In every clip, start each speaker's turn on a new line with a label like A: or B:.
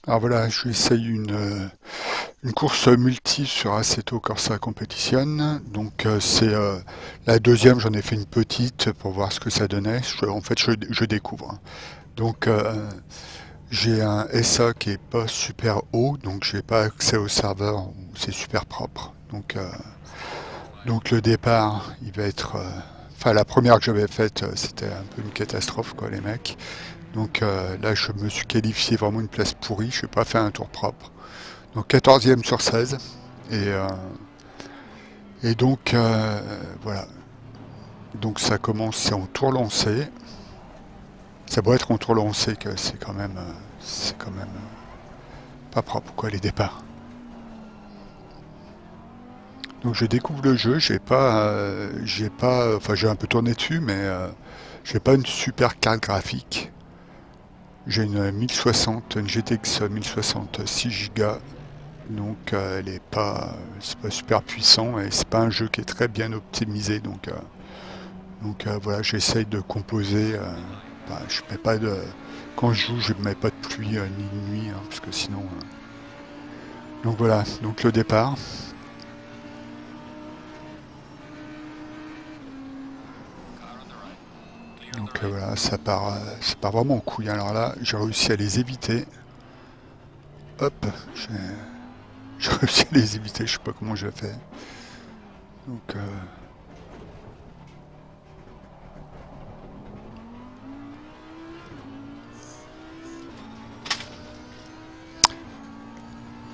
A: Alors voilà, j'essaye une course multi sur Assetto Corsa Competition. Donc c'est la deuxième, j'en ai fait une petite pour voir ce que ça donnait. En fait, je découvre. Donc j'ai un SA qui est pas super haut, donc j'ai pas accès au serveur où c'est super propre. Donc le départ, il va être... Enfin, la première que j'avais faite, c'était un peu une catastrophe, quoi, les mecs. Donc là, je me suis qualifié vraiment une place pourrie. Je n'ai pas fait un tour propre. Donc 14e sur 16. Et, euh, et donc, voilà. Donc ça commence, c'est en tour lancé. Ça doit être en tour lancé que c'est quand même pas propre, quoi, les départs. Donc je découvre le jeu. Enfin, j'ai un peu tourné dessus, mais j'ai pas une super carte graphique. J'ai une 1060, une GTX 1060 6 Go. Donc elle est pas, c'est pas super puissant et c'est pas un jeu qui est très bien optimisé. Voilà, j'essaye de composer. Je mets pas de, quand je joue, je mets pas de pluie ni de nuit, hein, parce que sinon. Donc voilà, donc le départ. Donc voilà, ça part vraiment en couille. Alors là, j'ai réussi à les éviter. Hop, j'ai j'ai réussi à les éviter. Je sais pas comment j'ai fait.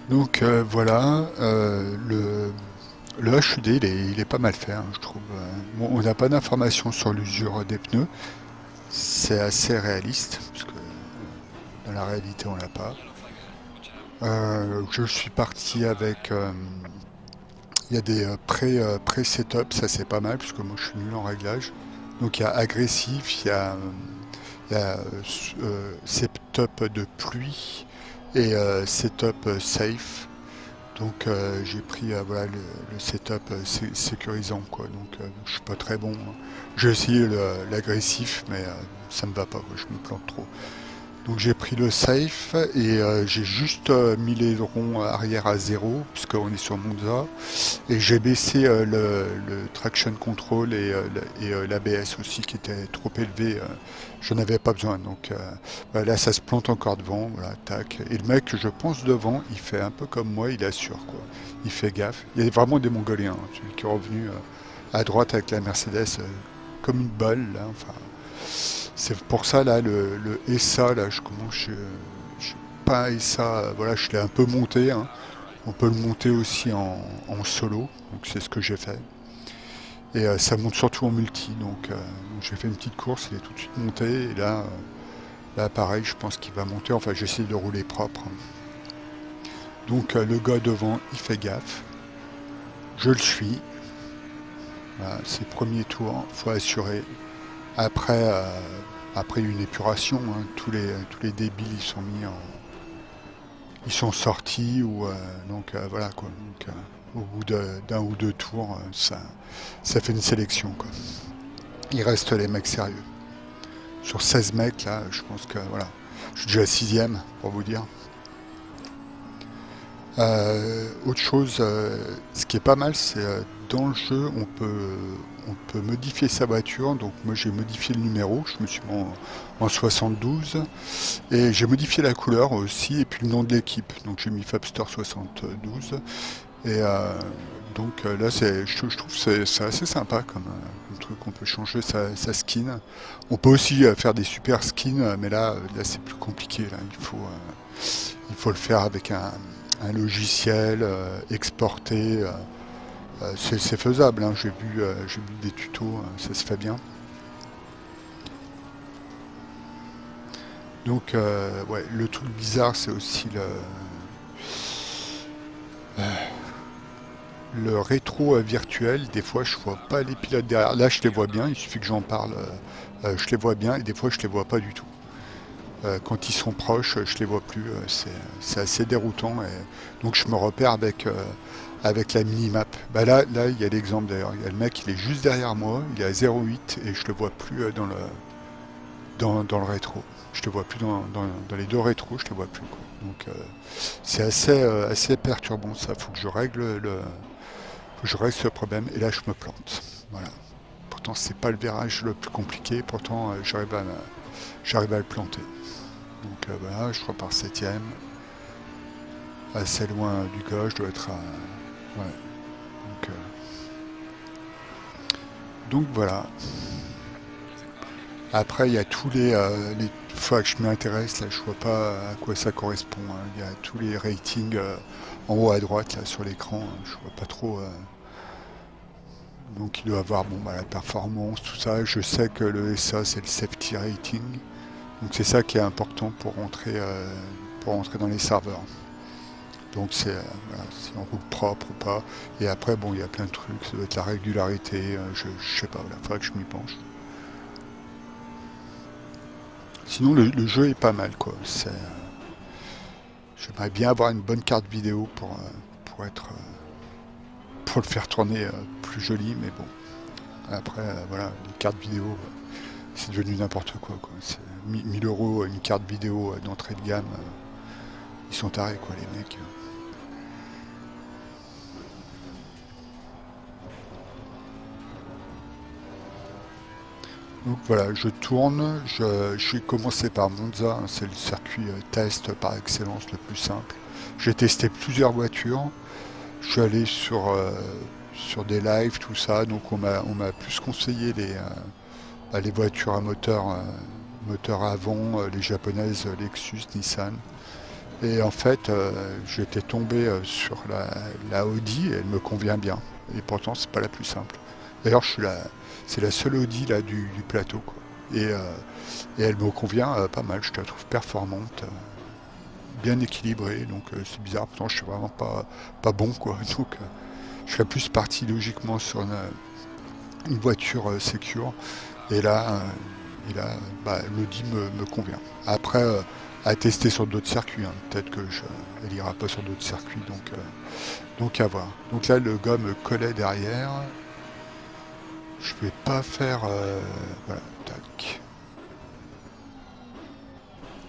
A: Donc voilà, le HUD il est pas mal fait, hein, je trouve. Bon, on n'a pas d'informations sur l'usure des pneus, c'est assez réaliste, parce que dans la réalité on l'a pas. Je suis parti avec... Il y a des pré-setup, ça c'est pas mal, parce que moi je suis nul en réglage. Donc il y a agressif, il y a setup de pluie et setup safe. Donc j'ai pris voilà, le setup sécurisant quoi. Donc je suis pas très bon, hein. J'ai essayé l'agressif mais ça me va pas quoi, je me plante trop. Donc j'ai pris le safe et j'ai juste mis les ronds arrière à zéro puisqu'on est sur Monza et j'ai baissé le traction control et l'ABS aussi qui était trop élevé. J'en avais pas besoin. Donc voilà, là ça se plante encore devant. Voilà, tac. Et le mec, je pense devant, il fait un peu comme moi, il assure quoi. Il fait gaffe. Il y a vraiment des Mongoliens. Hein, celui qui est revenu à droite avec la Mercedes comme une balle là. Enfin, c'est pour ça là le SA là, je pas un SA. Voilà, je l'ai un peu monté. Hein. On peut le monter aussi en solo, donc c'est ce que j'ai fait. Et ça monte surtout en multi, donc j'ai fait une petite course, il est tout de suite monté, et là pareil, je pense qu'il va monter, enfin j'essaie de rouler propre. Donc le gars devant, il fait gaffe, je le suis, voilà, ses premiers tours, faut assurer. Après, après une épuration, hein, tous les débiles ils sont sortis voilà quoi. Au bout d'un ou deux tours, ça fait une sélection quoi. Il reste les mecs sérieux. Sur 16 mecs là, je pense que voilà, je suis déjà sixième pour vous dire. Autre chose, ce qui est pas mal, c'est dans le jeu, on peut modifier sa voiture. Donc moi j'ai modifié le numéro, je me suis mis en 72 et j'ai modifié la couleur aussi et puis le nom de l'équipe. Donc j'ai mis Fabster 72 et là je trouve que c'est assez sympa comme truc. On peut changer sa skin. On peut aussi faire des super skins, mais là c'est plus compliqué. Là il faut le faire avec un logiciel exporté. C'est faisable, hein. J'ai vu des tutos, ça se fait bien. Donc, ouais, le truc bizarre, c'est aussi le rétro virtuel. Des fois, je vois pas les pilotes derrière. Là, je les vois bien, il suffit que j'en parle. Je les vois bien, et des fois, je les vois pas du tout. Quand ils sont proches, je les vois plus. C'est assez déroutant. Et donc, je me repère avec la minimap. Bah là, il y a l'exemple d'ailleurs. Il y a le mec, il est juste derrière moi, il est à 0,8 et je le vois plus dans le rétro. Je te vois plus dans les deux rétros, je te vois plus, quoi. Donc c'est assez perturbant ça. Faut que je règle faut que je règle ce problème. Et là, je me plante. Voilà. Pourtant, c'est pas le virage le plus compliqué. Pourtant, j'arrive à le planter. Donc voilà, je repars septième. Assez loin du gars, je dois être à. Ouais. Donc voilà. Après, il y a tous les fois que je m'intéresse, là, je vois pas à quoi ça correspond, hein. Il y a tous les ratings en haut à droite, là, sur l'écran, hein. Je vois pas trop. Donc, il doit avoir bon, bah, la performance, tout ça. Je sais que le SA, c'est le safety rating. Donc, c'est ça qui est important pour rentrer dans les serveurs. Donc, voilà, si on roule propre ou pas. Et après, bon, il y a plein de trucs. Ça doit être la régularité. Je sais pas, il faudrait que je m'y penche. Sinon, le jeu est pas mal, quoi. J'aimerais bien avoir une bonne carte vidéo pour le faire tourner plus joli, mais bon. Après, voilà, les cartes vidéo, c'est devenu n'importe quoi, quoi. C'est 1000 euros une carte vidéo d'entrée de gamme. Ils sont tarés, quoi, les mecs. Donc voilà, je tourne. J'ai commencé par Monza, hein, c'est le circuit test par excellence le plus simple. J'ai testé plusieurs voitures. Je suis allé sur des lives, tout ça. Donc on m'a plus conseillé les voitures à moteur avant, les japonaises Lexus, Nissan. Et en fait, j'étais tombé sur la Audi et elle me convient bien. Et pourtant, c'est pas la plus simple. D'ailleurs, c'est la seule Audi là du plateau, quoi. Et, euh, et elle me convient pas mal. Je la trouve performante, bien équilibrée. Donc c'est bizarre. Pourtant, je suis vraiment pas bon, quoi. Donc je serais plus parti logiquement sur une voiture secure. Et là, bah, l'Audi me convient. Après, à tester sur d'autres circuits, hein. Peut-être elle ira pas sur d'autres circuits, donc à voir. Donc là, le gars me collait derrière. Je vais pas faire. Voilà, tac.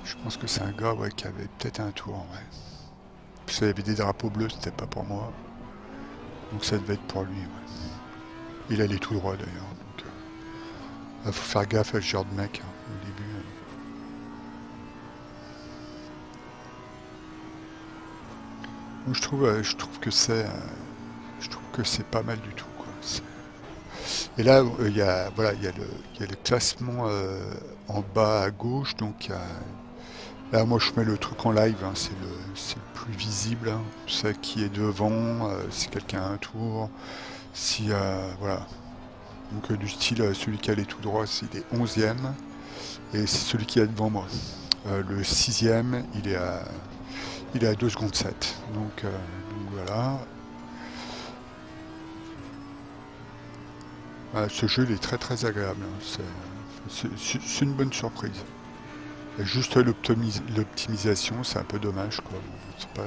A: Je pense que c'est un gars, ouais, qui avait peut-être un tour, ouais. Puis il y avait des drapeaux bleus, c'était pas pour moi. Donc ça devait être pour lui, ouais. Il allait tout droit d'ailleurs. Donc faut faire gaffe à ce genre de mec, hein, au début. Donc, je trouve que c'est pas mal du tout, quoi. Et là, il y a le classement en bas à gauche. Donc, là, moi, je mets le truc en live, hein. C'est le plus visible, hein. On sait qui est devant, si quelqu'un a un tour. Si, voilà. Donc, du style, celui qui allait tout droit, c'est il est 11e. Et c'est celui qui est devant moi. Le 6e, il est à 2 secondes 7. Donc voilà. Ce jeu, il est très très agréable, hein. C'est une bonne surprise. Et juste l'optimisation, c'est un peu dommage, quoi. C'est pas,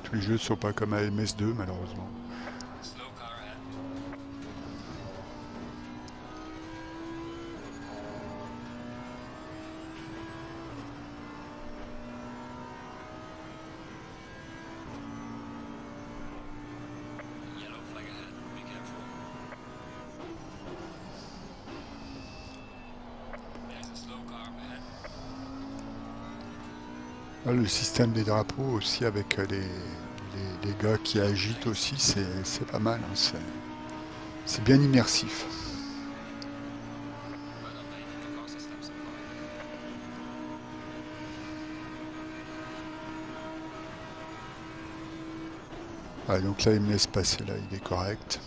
A: tous les jeux ne sont pas comme à MS2, malheureusement. Là, le système des drapeaux aussi, avec les gars qui agitent aussi, c'est pas mal, hein. C'est bien immersif. Donc là, il me laisse passer, là, il est correct.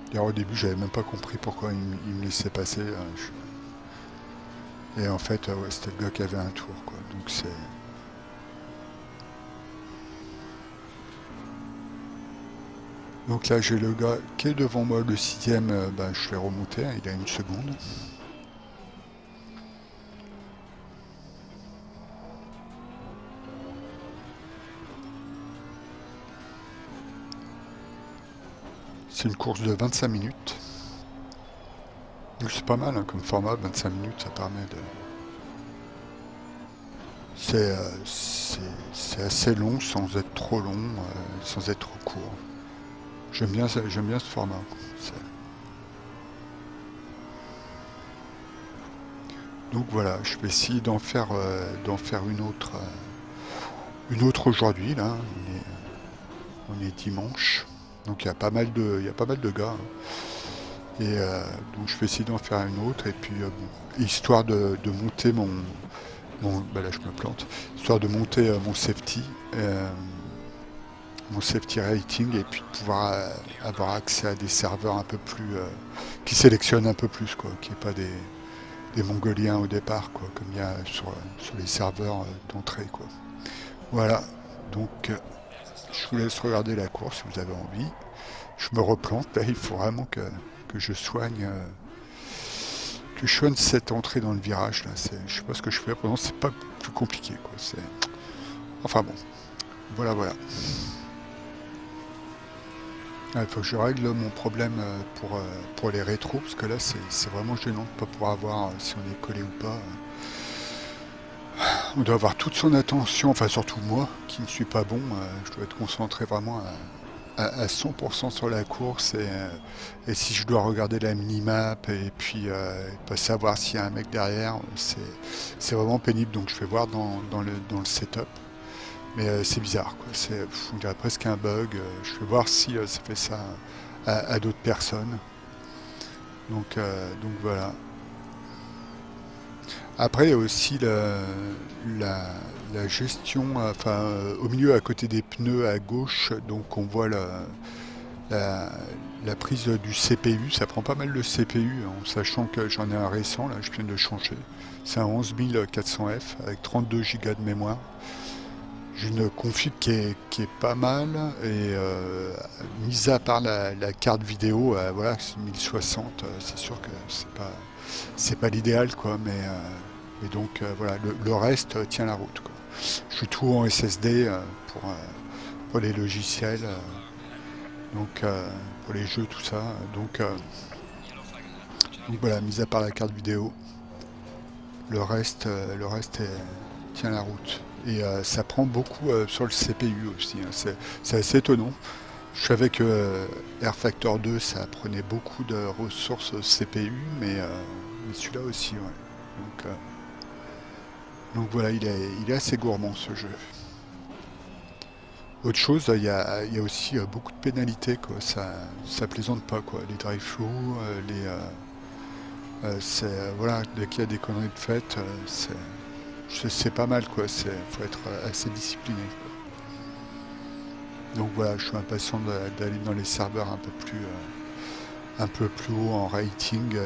A: D'ailleurs, au début, j'avais même pas compris pourquoi il me laissait passer, hein. Et en fait, ouais, c'était le gars qui avait un tour, quoi. Donc c'est. Donc là, j'ai le gars qui est devant moi, le 6e, ben, je l'ai remonté, hein, il a une seconde. C'est une course de 25 minutes. Donc c'est pas mal hein, comme format, 25 minutes, ça permet de... C'est assez long sans être trop long, sans être trop court. J'aime bien ce format. C'est- Donc voilà, je vais essayer d'en faire une autre aujourd'hui. Là, on est dimanche, donc il y a pas mal de gars. Hein. Et donc je vais essayer d'en faire une autre. Et puis bon, histoire de monter bah là je me plante, histoire de monter euh, mon safety rating et puis de pouvoir avoir accès à des serveurs un peu plus qui sélectionnent un peu plus quoi, qui n'est pas des Mongoliens au départ quoi, comme il y a sur les serveurs d'entrée quoi. Voilà, donc je vous laisse regarder la course si vous avez envie. Je me replante, là il faut vraiment que je soigne cette entrée dans le virage là. Je sais pas ce que je fais, pourtant c'est pas plus compliqué quoi. Enfin bon, voilà voilà. Il faut que je règle mon problème pour les rétros, parce que là c'est vraiment gênant de ne pas pouvoir voir si on est collé ou pas. On doit avoir toute son attention, enfin surtout moi, qui ne suis pas bon, je dois être concentré vraiment à 100% sur la course, et si je dois regarder la minimap et puis pas savoir s'il y a un mec derrière, c'est vraiment pénible, donc je vais voir dans le setup. Mais c'est bizarre, quoi. On dirait presque un bug. Je vais voir si ça fait ça à d'autres personnes. Donc voilà. Après, il y a aussi la, la gestion, enfin, au milieu, à côté des pneus, à gauche, donc on voit la, la prise du CPU. Ça prend pas mal de CPU, en sachant que j'en ai un récent, là, je viens de le changer. C'est un 11400F avec 32 Go de mémoire. J'ai une config qui est pas mal et mis à part la carte vidéo, voilà, c'est 1060, c'est sûr que c'est pas l'idéal quoi, mais donc voilà, le reste tient la route quoi. Je suis tout en SSD pour les logiciels, donc pour les jeux tout ça, donc voilà, mis à part la carte vidéo, le reste tient la route. Et ça prend beaucoup sur le CPU aussi. Hein. C'est assez étonnant. Je savais que Air Factor 2, ça prenait beaucoup de ressources CPU, mais celui-là aussi, ouais. Donc, euh, donc voilà, il est assez gourmand ce jeu. Autre chose, il y a aussi beaucoup de pénalités, quoi. Ça plaisante pas, quoi. Les drive flow, voilà, dès qu'il y a des conneries de fait, c'est pas mal, quoi. Faut être assez discipliné. Donc voilà, je suis impatient d'aller dans les serveurs un peu plus haut en rating,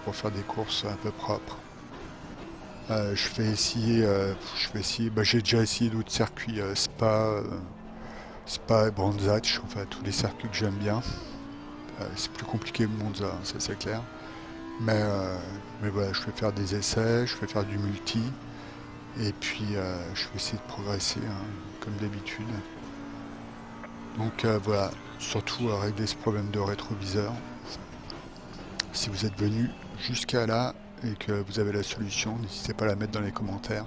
A: pour faire des courses un peu propres. Je vais essayer. Bah, j'ai déjà essayé d'autres circuits, Spa et Brands Hatch, enfin tous les circuits que j'aime bien. C'est plus compliqué que Monza, hein, ça c'est clair. Mais, euh, mais voilà, je vais faire des essais, je vais faire du multi, et puis je vais essayer de progresser, hein, comme d'habitude. Donc voilà, surtout à régler ce problème de rétroviseur. Si vous êtes venu jusqu'à là et que vous avez la solution, n'hésitez pas à la mettre dans les commentaires.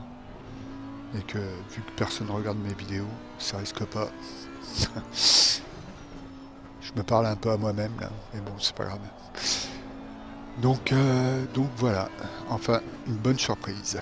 A: Et que vu que personne ne regarde mes vidéos, ça risque pas. Je me parle un peu à moi-même là, mais bon, c'est pas grave. Donc voilà, enfin une bonne surprise.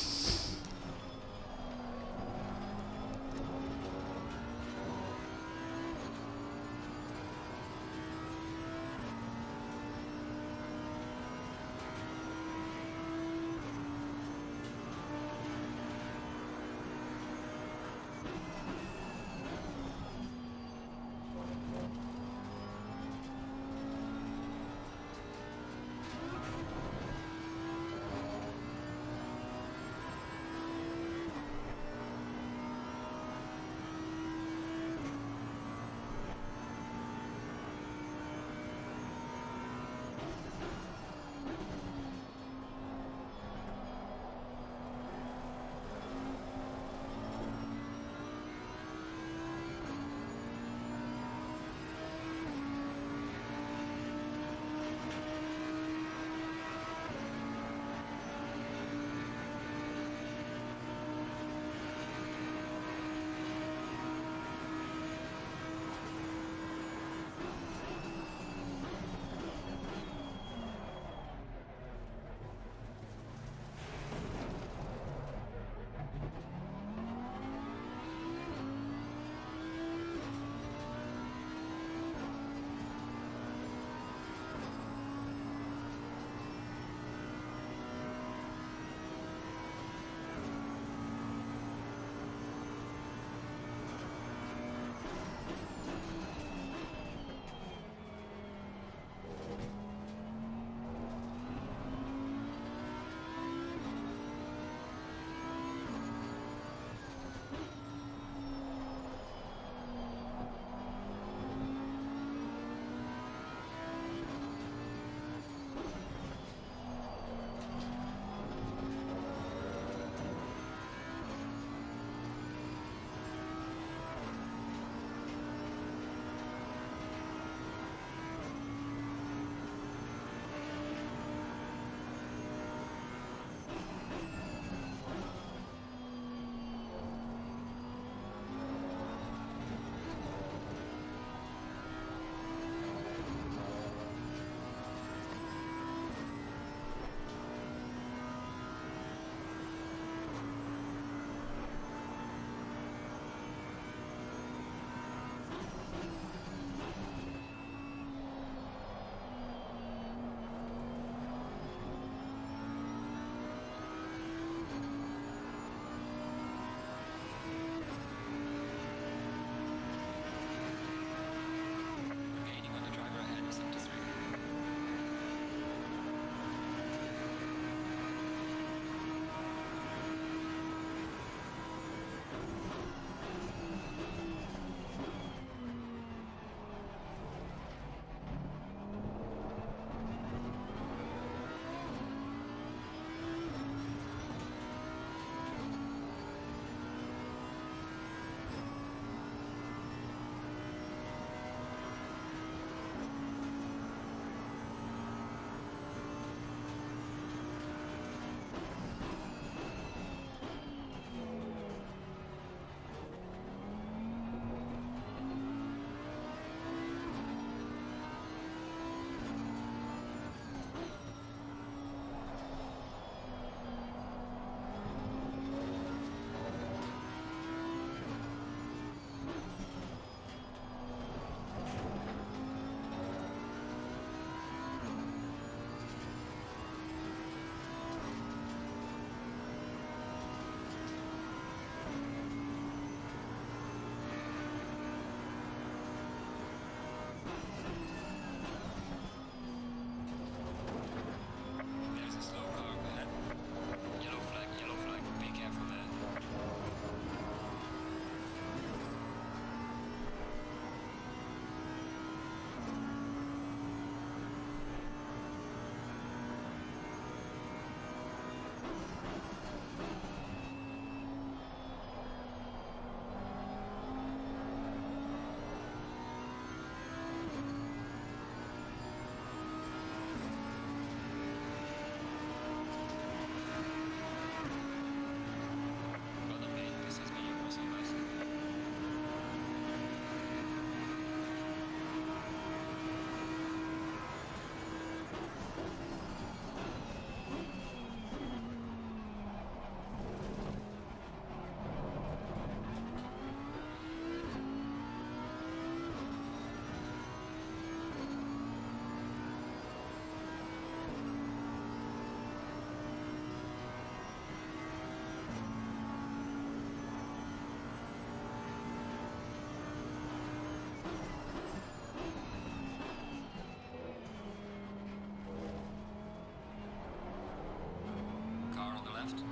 B: left.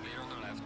B: Clear on the left.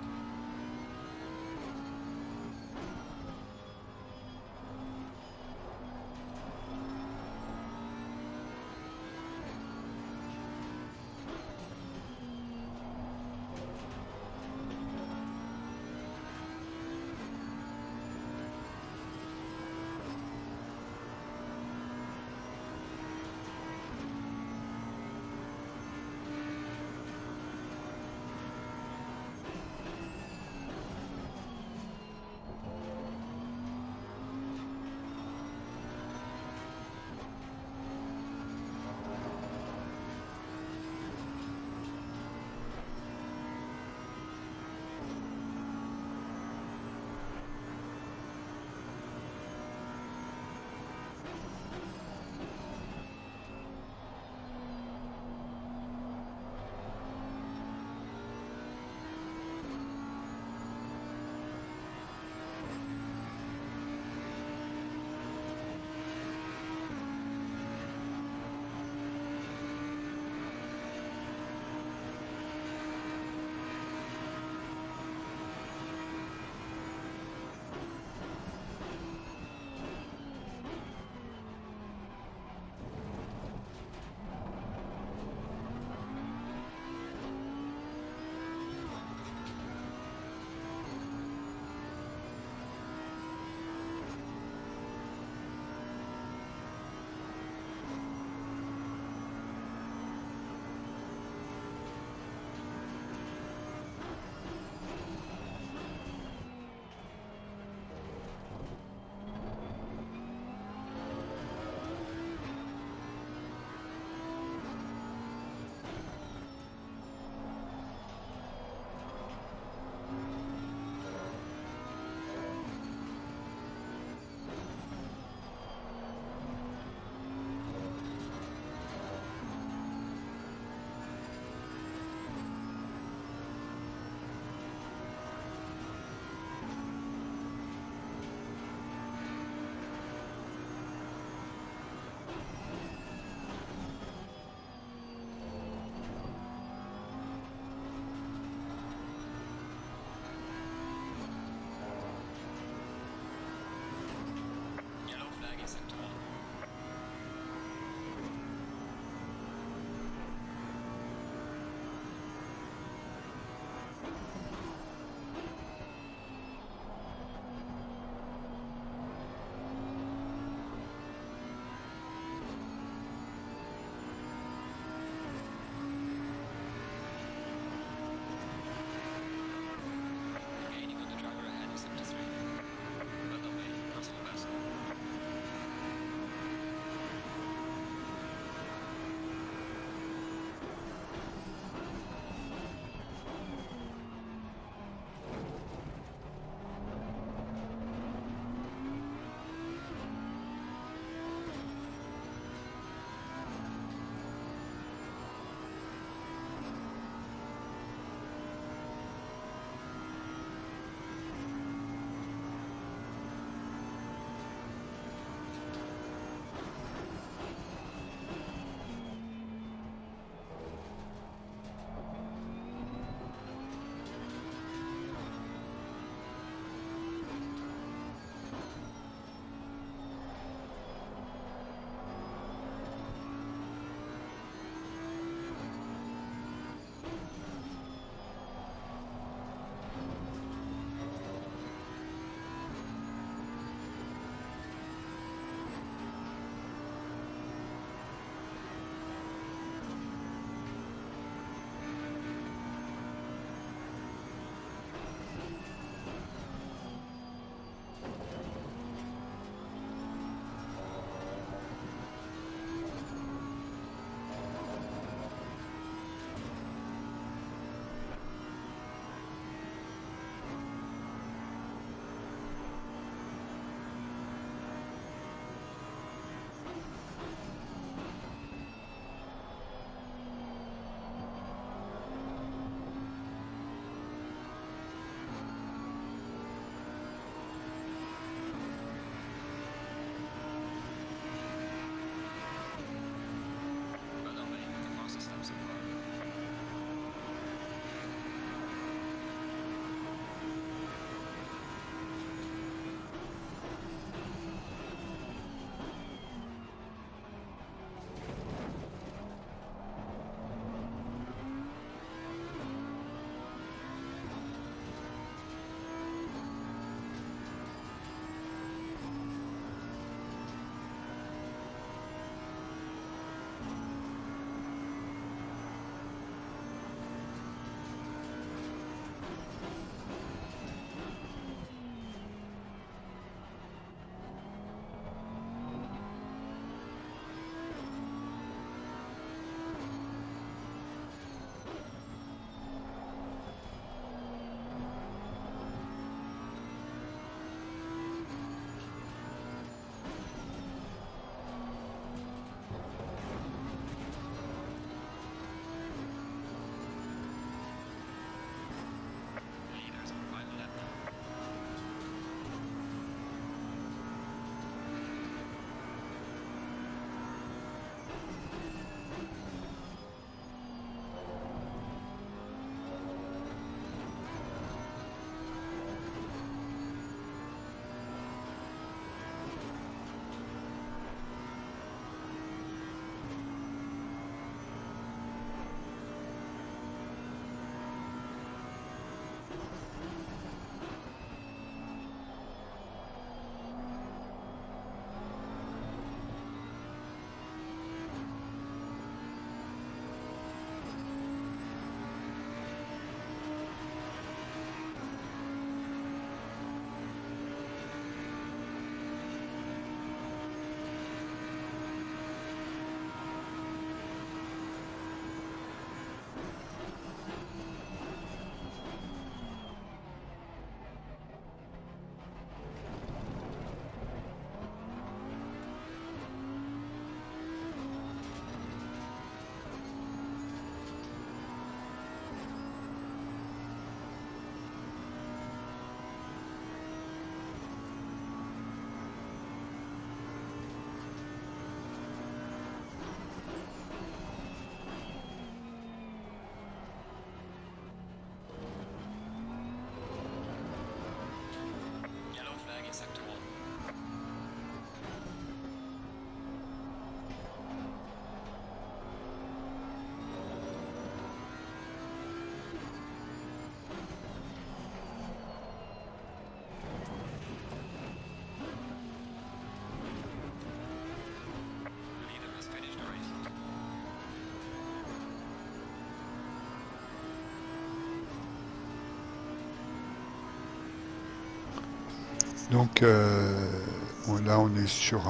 A: Donc là on est sur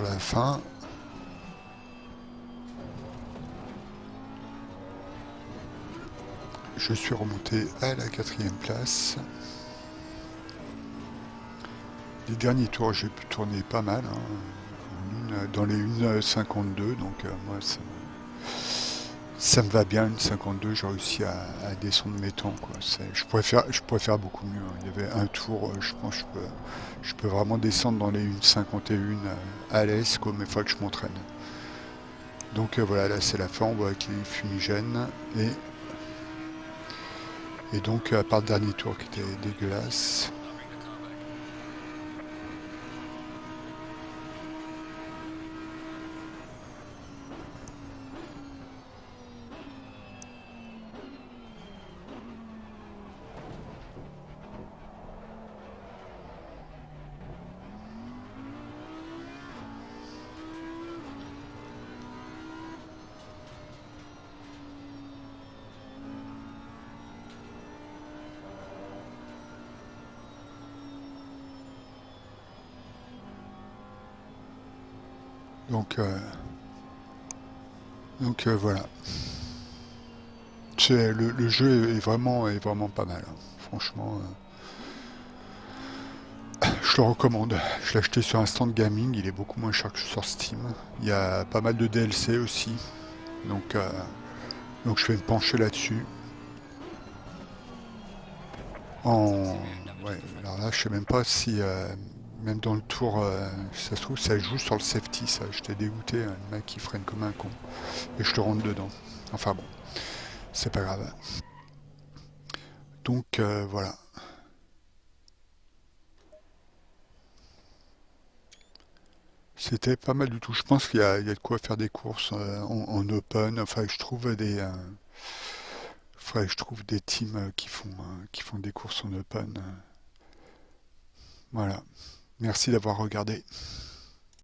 A: la fin. Je suis remonté à la quatrième place. Les derniers tours j'ai pu tourner pas mal, hein, dans les 1,52, donc moi ça me va bien, une 52, j'ai réussi à descendre mes temps, quoi. Je pourrais faire beaucoup mieux, hein. Il y avait un tour, je pense que je peux vraiment descendre dans les 1,51 à l'aise, comme il faut que je m'entraîne. Donc voilà, là c'est la fin, on voit avec les fumigènes, et donc à part le dernier tour qui était dégueulasse.
B: I'll bring the car back.
A: Donc, voilà. Le jeu est vraiment pas mal, hein. Franchement, je le recommande. Je l'ai acheté sur un stand gaming, il est beaucoup moins cher que sur Steam. Il y a pas mal de DLC aussi, donc, je vais me pencher là-dessus. En...
B: Taxi man number
A: Ouais,
B: 25.
A: alors là, je sais même pas si, même dans le tour, ça se trouve, ça joue sur le safety, ça. J'étais dégoûté, hein, le mec qui freine comme un con, et je te rentre dedans. Enfin bon, c'est pas grave. Donc, voilà. C'était pas mal du tout. Je pense qu'il y a de quoi faire des courses en open. Enfin, je trouve des teams qui font des courses en open. Voilà. Merci d'avoir regardé.